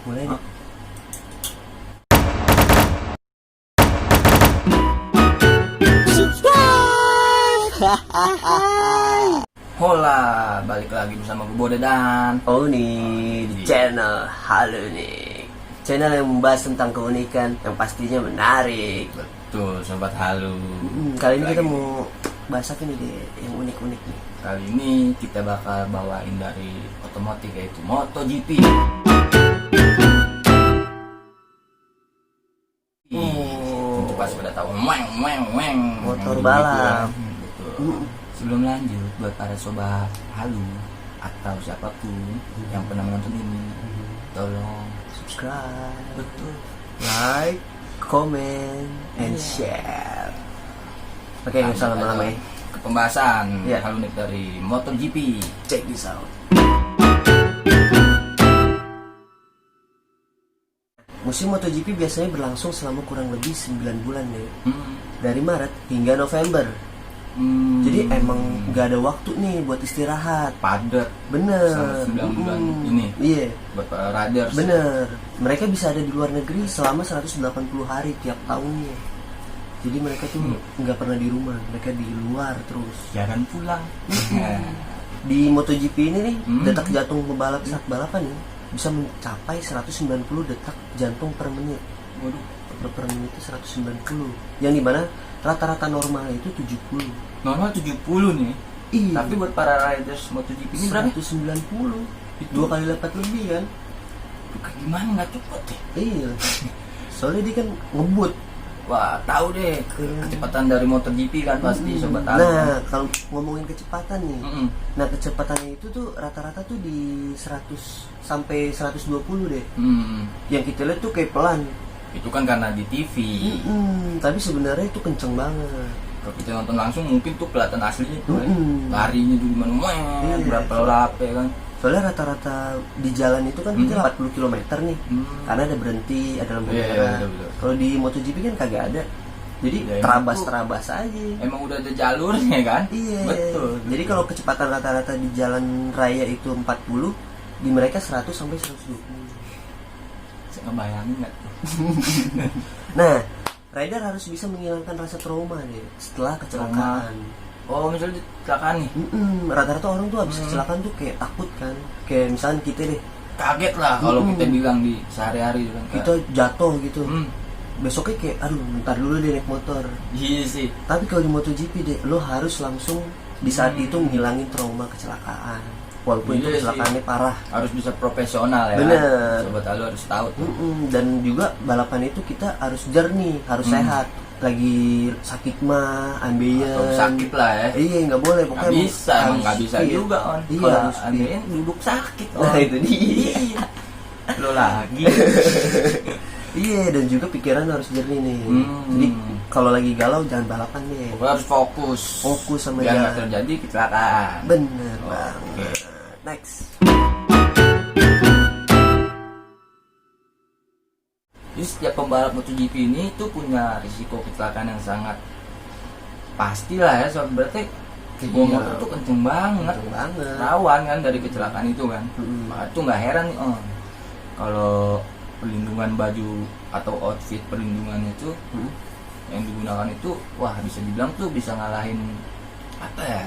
Mulai nih. Hola, balik lagi bersama gue Bode dan Oh nih di channel Halo nih, channel yang membahas tentang keunikan yang pastinya menarik. betul sobat halu. Kali ini kita mau bahas apa nih deh yang unik-unik nih? Kali ini kita bakal bawain dari otomotif yaitu MotoGP. Tentu pas pada tahu weng Motor yang balap. begitu, betul. Sebelum lanjut, buat para sobat halu atau siapapun yang pernah menonton ini, tolong Subscribe, betul like, comment, and share. Oke, nggak usah lama-lama ya. ke pembahasan Iya. halu nih dari MotoGP. Check this out. Musim MotoGP biasanya berlangsung selama kurang lebih 9 bulan deh. Dari Maret hingga November. Jadi emang nggak ada waktu nih buat istirahat. padat Bener. 9 bulan ini Iya, buat para riders. bener. Mereka bisa ada di luar negeri selama 180 hari tiap tahunnya. Jadi mereka tuh nggak pernah di rumah, mereka di luar terus. Jarang pulang. Di MotoGP ini nih, Hmm. detak jantung pebalap saat balapan nih bisa mencapai 190 detak jantung per menit. Waduh, Per menit itu 190. Yang dimana rata-rata normal itu 70. normal 70 nih. Iya. Tapi buat para riders MotoGP ini berapa? 190. Itu. 2 kali lipat lebih kan? Kayak gimana nggak cepet ya? Iya. Soalnya dia kan ngebut. Wah, tahu deh kecepatan dari MotoGP kan pasti sobat halu. Nah, kalau ngomongin kecepatan nih. Mm-mm. Nah, kecepatannya itu tuh rata-rata tuh di 100 sampai 120 deh. Hmm, Yang kita lihat tuh kayak pelan. itu kan karena di TV. Tapi sebenarnya itu kenceng banget. Kalau kita nonton langsung mungkin tuh kelihatan aslinya tuh. Mm-mm. Larinya tuh gimana? Iya. Berapa lap ya kan? Soalnya rata-rata di jalan itu kan kita 40 km nih. Karena ada berhenti, ada lampu Iya, merah. betul. Kalau di MotoGP kan kagak ada. Jadi Ya, emang terabas-terabas aja. Emang udah ada jalurnya kan? Iya. Betul. Jadi kalau kecepatan rata-rata di jalan raya itu 40, di mereka 100 sampai 120. Saya ngebayangin nggak tuh? Nah, rider harus bisa menghilangkan rasa trauma deh setelah kecelakaan. Oh, misalnya kecelakaan nih, Rata-rata orang tuh habis kecelakaan tuh kayak takut kan. Kayak misalnya kita deh, kaget lah kalau kita bilang di sehari-hari kan. kita jatuh gitu. Hmm, Besoknya kayak, aduh bentar dulu deh naik motor. iya sih. Tapi kalau di MotoGP deh, lo harus langsung di saat itu menghilangin trauma kecelakaan. Walaupun itu Iya sih. kecelakaannya parah. Harus bisa profesional ya. Bener. Sobat halu harus tahu tuh. Dan juga balapan itu kita harus jernih, harus sehat. Lagi sakit mah, ambeien. Atau sakit lah ya. Iya, nggak boleh. Nggak Pokoknya bisa, emang harus nggak bisa fit. juga on. Iya, Kalau harus fit. andain duduk sakit. Nah, itu dia. Iya. Lo lagi. Iya, dan juga pikiran harus jernih nih. Hmm. Jadi kalau lagi galau jangan balapan deh. Pokoknya harus fokus. Fokus sama biar nggak jalan. terjadi kecelakaan. Bener Oke. banget. Next. Jadi setiap pembalap MotoGP ini tuh punya risiko kecelakaan yang sangat pastilah ya. Soal berarti Iya. motor tuh kenceng banget. Kenceng banget. Rawan kan dari kecelakaan itu kan. Mm-mm. Maka itu nggak heran nih kalau perlindungan baju atau outfit perlindungannya itu yang digunakan itu wah bisa dibilang tuh bisa ngalahin apa ya,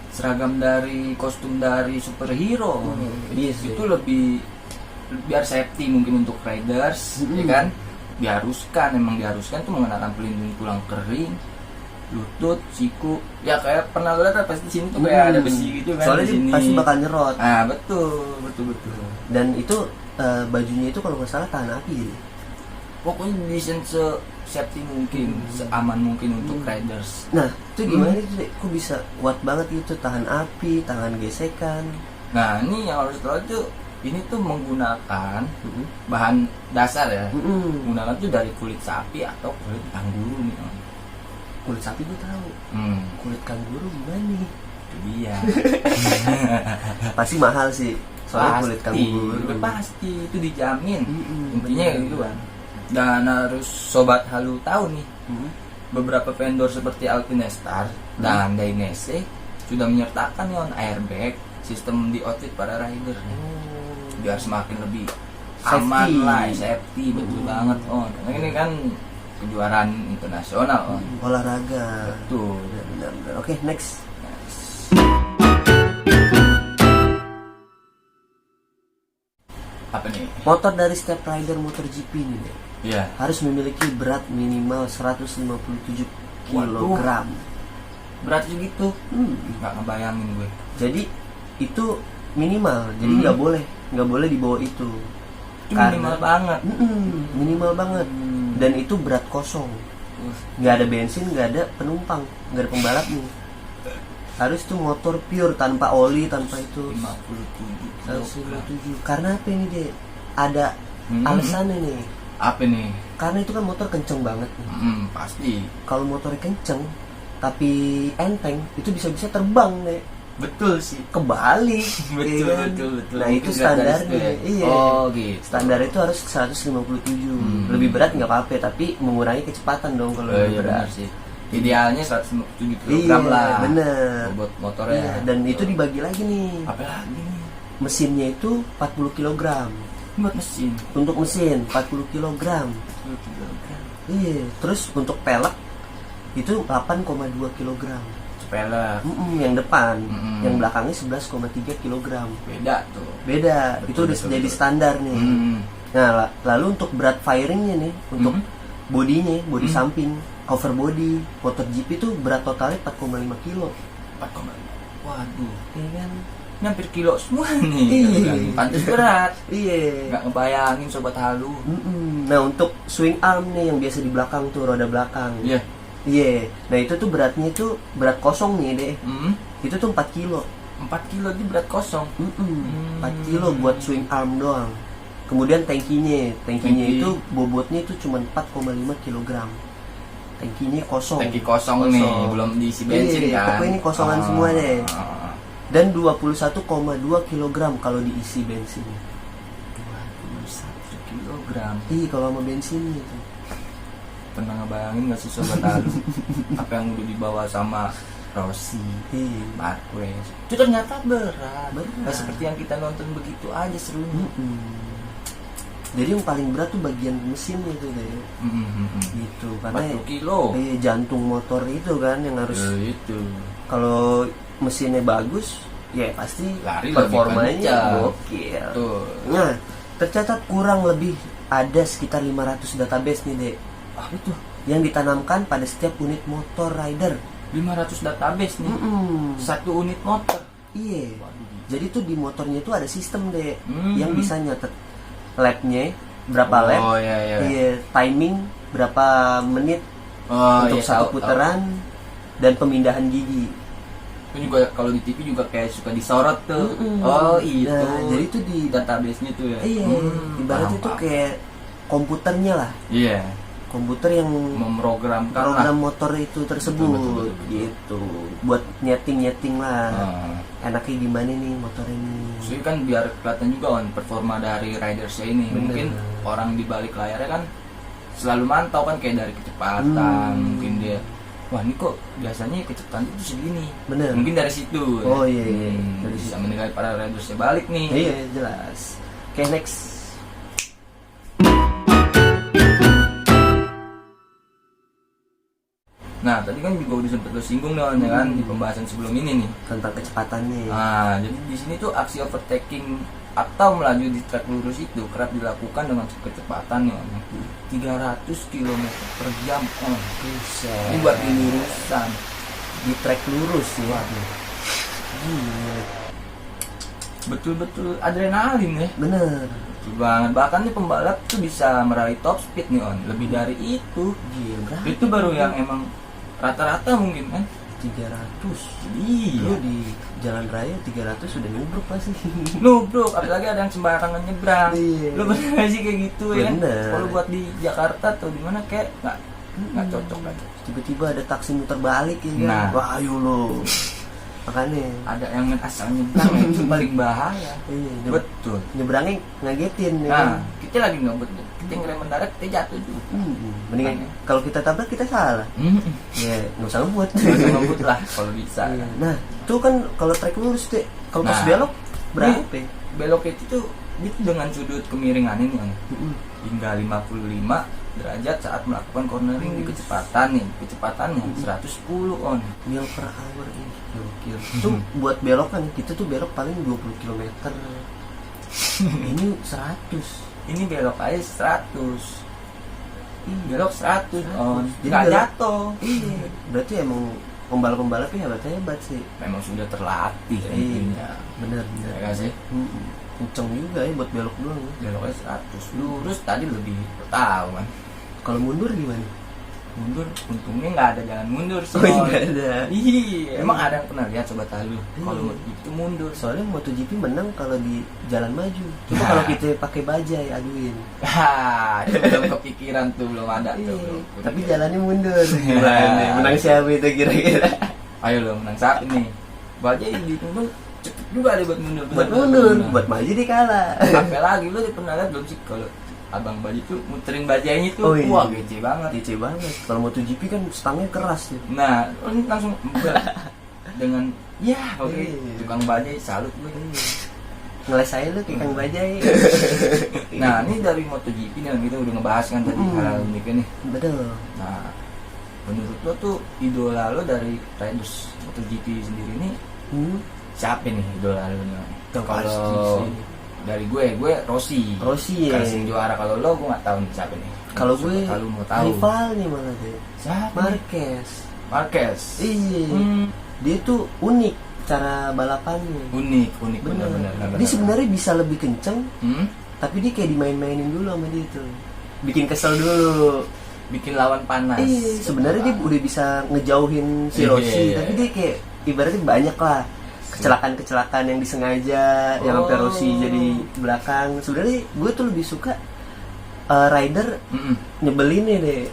seragam dari kostum dari superhero. Iya sih. Itu lebih biar safety mungkin untuk riders ya kan, emang diharuskan tuh mengenakan pelindung tulang kering, lutut, siku ya. Kayak pernah lihat kan pasti sini tuh kayak ada besi gitu kan. Soalnya di dia sini pasti bakal nyerot. betul. Dan itu bajunya itu kalau nggak salah tahan api jadi. Pokoknya desain se-safety mungkin, seaman mungkin untuk riders. Nah, itu gimana itu deh? Kok bisa kuat banget itu, tahan api, tahan gesekan. Nah ini yang harus tahu tuh, ini tuh menggunakan bahan dasar ya. Menggunakan tuh dari kulit sapi atau kulit kanguru nih. Kulit sapi gue tahu. Kulit kanguru gimana nih? Itu dia. Pasti mahal sih. Soalnya kulit kanguru. Udah pasti itu dijamin. Intinya betul. kayak gitu kan. Dan harus sobat halu tahu nih, beberapa vendor seperti Alpinestar dan Dainese sudah menyertakan airbag sistem di outfit para rider biar semakin lebih aman lah, safety, betul banget On. Karena ini kan kejuaraan internasional On. Olahraga. Betul. Benar. Oke, next. Apa nih? Motor dari setiap rider MotoGP nih deh, Iya. harus memiliki berat minimal 157 Waduh. kg. Berat segitu. Hmm. Nggak ngebayangin gue. Jadi itu minimal, jadi Hmm. nggak boleh di bawah itu. Itu minimal banget. Minimal banget. Dan itu berat kosong, nggak ada bensin, nggak ada penumpang, nggak ada pembalap nih. Harus tuh motor pure, tanpa oli, tanpa itu. 157. Karena apa ini deh? Ada alasannya nih. Apa nih? Karena itu kan motor kenceng banget nih. Pasti. Kalau motornya kenceng tapi enteng, itu bisa-bisa terbang deh. Betul sih. Kebalik. Betul, ya kan? betul. Nah Mungkin itu berat dari standarnya. situ ya? Iya. Oh gitu. Standar itu harus 157. Lebih berat nggak apa-apa, tapi mengurangi kecepatan dong kalau lebih Iya berat. benar sih. Idealnya 157 kg Iya, lah. bener. Bobot motornya. Iya, dan itu dibagi lagi nih. Apa lagi nih? Mesinnya itu 40 kg. Buat mesin. Untuk mesin 40 kg. 10 kg. Iya, terus untuk pelek itu 8,2 kg. Sepele. Yang depan, Mm-mm. yang belakangnya 11,3 kg. Beda tuh. Beda, Betul, itu udah betul, jadi betul. standar nih. Nah, lalu untuk berat firingnya nih, untuk bodinya, bodi samping, cover body, MotoGP itu berat totalnya 4,5 kilo. 4,5. Waduh. Iya kan? Ini hampir kilo semua nih. Iya. Pantes berat. Iya. Nggak ngebayangin sobat halu. Nah, untuk swing arm nih yang biasa di belakang tuh, roda belakang. Iya. Iya. Nah, itu tuh beratnya itu berat kosong nih deh. Itu tuh 4 kilo. 4 kilo di berat kosong. 4 kilo buat swing arm doang. Kemudian tankinya Tangki. itu bobotnya itu cuma 4,5 kg. Tankinya kosong. Tangki kosong nih, belum diisi bensin Iya, kan. pokoknya ini kosongan semua deh. Ah. Dan 21,2 kg kalau diisi bensin. 21 kilogram. Iya, kalau sama bensinnya itu. Pernah ngebayangin nggak sih sobat halu apa yang udah dibawa sama Rossi, Iya. Marquez? Itu ternyata berat. Berat. Nggak seperti yang kita nonton begitu aja serunya. Jadi yang paling berat tuh bagian mesinnya itu deh. Gitu, karena 40 kilo. jantung motor itu kan yang harus Itu. kalau mesinnya bagus ya pasti Lari lebih performanya kencang. gokil. Tuh. Nah, tercatat kurang lebih ada sekitar 500 database nih dek Ah itu yang ditanamkan pada setiap unit motor rider. 500 database nih. Satu unit motor. Iya. Waduh. Jadi tuh di motornya itu ada sistem dek Hmm. yang bisa nyatet lapnya berapa lap, Oh iya. iya, timing berapa menit Oh, untuk iya, satu tahu, putaran dan pemindahan gigi. Itu juga kalau di TV juga kayak suka disorot tuh. Oh itu. Nah, jadi itu di database-nya tuh ya. iya, ibaratnya itu paham. kayak komputernya lah, Iya. komputer yang Memprogramkan program lah. motor itu tersebut, Betul. gitu, buat nyeting lah, enaknya gimana nih motor ini. Jadi kan biar kelihatan juga kan performa dari ridersnya ini. Bener. Mungkin orang di balik layarnya kan selalu mantau kan kayak dari kecepatan. Mungkin dia, wah ini kok biasanya kecepatan itu segini. Bener. Mungkin dari situ. Oh iya, dari Bisa situ. menilai para ridersnya balik nih. Iya jelas. Oke, next. Nah tadi kan juga udah sempat lo singgung nih ya kan di pembahasan sebelum ini nih. Tentang kecepatannya. Nah, jadi di sini tuh aksi overtaking atau melaju di trek lurus itu kerap dilakukan dengan kecepatan yang 300 km per jam. Buset. Ini buat di lurusan. Di trek lurus ya. Waduh. Gila. Betul-betul adrenalin ya. Bener. Betul banget. Bahkan nih pembalap tuh bisa meraih top speed nih on. Lebih dari itu. Gila, berapa? Itu baru yang emang rata-rata mungkin kan. 300. Iya. Lu di jalan raya 300 sudah nubruk pasti. Nubruk, apalagi ada yang sembarangan nyebrang. Iya. Lu bener gak sih kayak gitu ya? Bener. Kalau buat di Jakarta atau di mana kayak nggak cocok aja. Tiba-tiba ada taksi muter balik ya kan. Nah. Wah, ayo lo. Makanya Ada yang asal nyebrang ya, itu paling bahaya. iya, Betul. nyebrangnya ngagetin ya Nah, kan. kita lagi ngebut, kita ngerem mendarat, kita jatuh juga. Mendingan Makanya. kalau kita tabrak kita salah. Ya, nggak usah ngebut. Nggak usah ngebut lah kalau bisa. Iya. Nah, itu kan kalau trek lurus deh. Kalau pas Nah. belok berapa? Belok itu tuh itu dengan sudut kemiringan ini kan hingga 55 derajat saat melakukan cornering di kecepatannya 110 on mil per hour ini gokil. Itu buat belok kan kita tuh belok paling 20 km. Ini 100. ini belok aja 100 belok 100 on Jadi nggak belok- jatuh. Iya, berarti emang pembalap-pembalapnya hebat sih. Memang sudah terlatih intinya. Bener. Ya nggak sih? Kenceng juga ya buat belok doang. Beloknya 100 lurus tadi lebih tahu kan. Kalau mundur gimana? Mundur untungnya nggak ada jalan mundur sih. Oh, nggak ada. Iya, emang ada yang pernah lihat sobat halu kalau itu mundur. Soalnya MotoGP menang kalau di jalan maju. Coba kalau kita pakai bajai aduin. Itu belum kepikiran tuh, belum ada tuh. Iya, belum tapi kepikiran. jalannya mundur. Gimana? Menang siapa itu kira-kira? Ayo lo menang saat ini. Bajai ditunggu cepet juga deh buat mundur. Buat mundur, buat maju dia kalah. Sampai lagi lo pernah lihat belum sih kalau abang baju tuh muterin bajainya tuh, Oh, iya. wah gece banget. Kece banget. Kalau MotoGP kan stangnya keras tuh. Nah, lo langsung dengan ya oke Iya. tukang bajai salut gue. Ngeles saya lu kayak Kang Bajai. Nah, ini dari MotoGP nih kita udah ngebahas kan tadi hal uniknya nih. Betul. Nah, menurut lo tuh idola lo dari riders MotoGP sendiri nih siapa nih idola lo nih? Yang pasti Kalau sih. dari gue Rossi. Rossi ya. Karena sing juara. Kalau lo gue nggak tahu nih siapa nih. Kalau gue kalau mau tahu rivalnya malah deh. siapa? Marquez. Marquez. Iya. Dia tuh unik cara balapannya. Unik Bener. benar. Dia sebenarnya bisa lebih kenceng, Hmm? tapi dia kayak dimain-mainin dulu sama dia tuh. Bikin kesel dulu. Bikin lawan panas. Iya, sebenarnya dia udah bisa ngejauhin si Rossi, Iya. tapi dia kayak ibaratnya banyak lah kecelakaan-kecelakaan yang disengaja, yang sampai Rossi jadi belakang. Sebenarnya gue tuh lebih suka rider Mm-mm. nyebelinnya deh,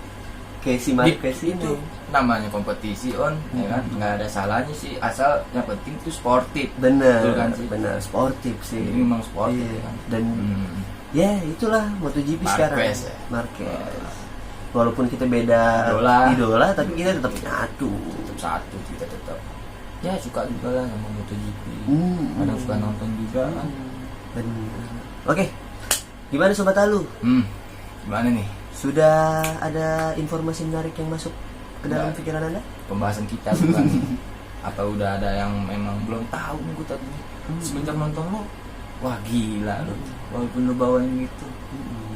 kayak si Marquez Itu ini. namanya kompetisi on, ya kan? Nggak ada salahnya sih, asal yang penting tuh sportif. Bener, Betul kan sih? bener sportif sih. Ini memang sportif Iya. kan. Dan ya itulah MotoGP Marquez sekarang. ya? Marquez. Walaupun kita beda idola, tapi kita tetap nyatu. Tetap satu kita tetap. Ya suka juga lah sama MotoGP. Kadang suka nonton juga kan. Bener. Oke, gimana Sobat Halu? Gimana nih Sudah ada informasi menarik yang masuk ke dalam Nggak. pikiran Anda? pembahasan kita bukan? Atau udah ada yang memang belum tahu nih gue tadi semenjak nonton lo, wah gila lo, walaupun lo bawain gitu.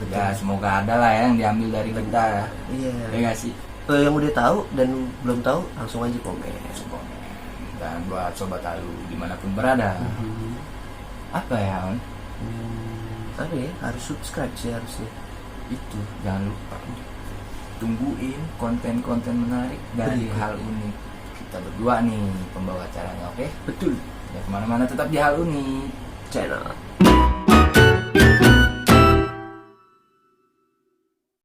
Ya semoga ada lah ya yang diambil dari kita ya. Iya. Ya nggak sih? Yang udah tahu dan belum tahu langsung aja komen. Dan buat sobat halu dimanapun berada, apa ya on? Apa ya? Harus subscribe sih harusnya. Itu jangan lupa tungguin konten-konten menarik dari Berikut. hal unik kita berdua nih pembawa acaranya, oke? Betul. Ya kemana-mana tetap di hal unik. Channel.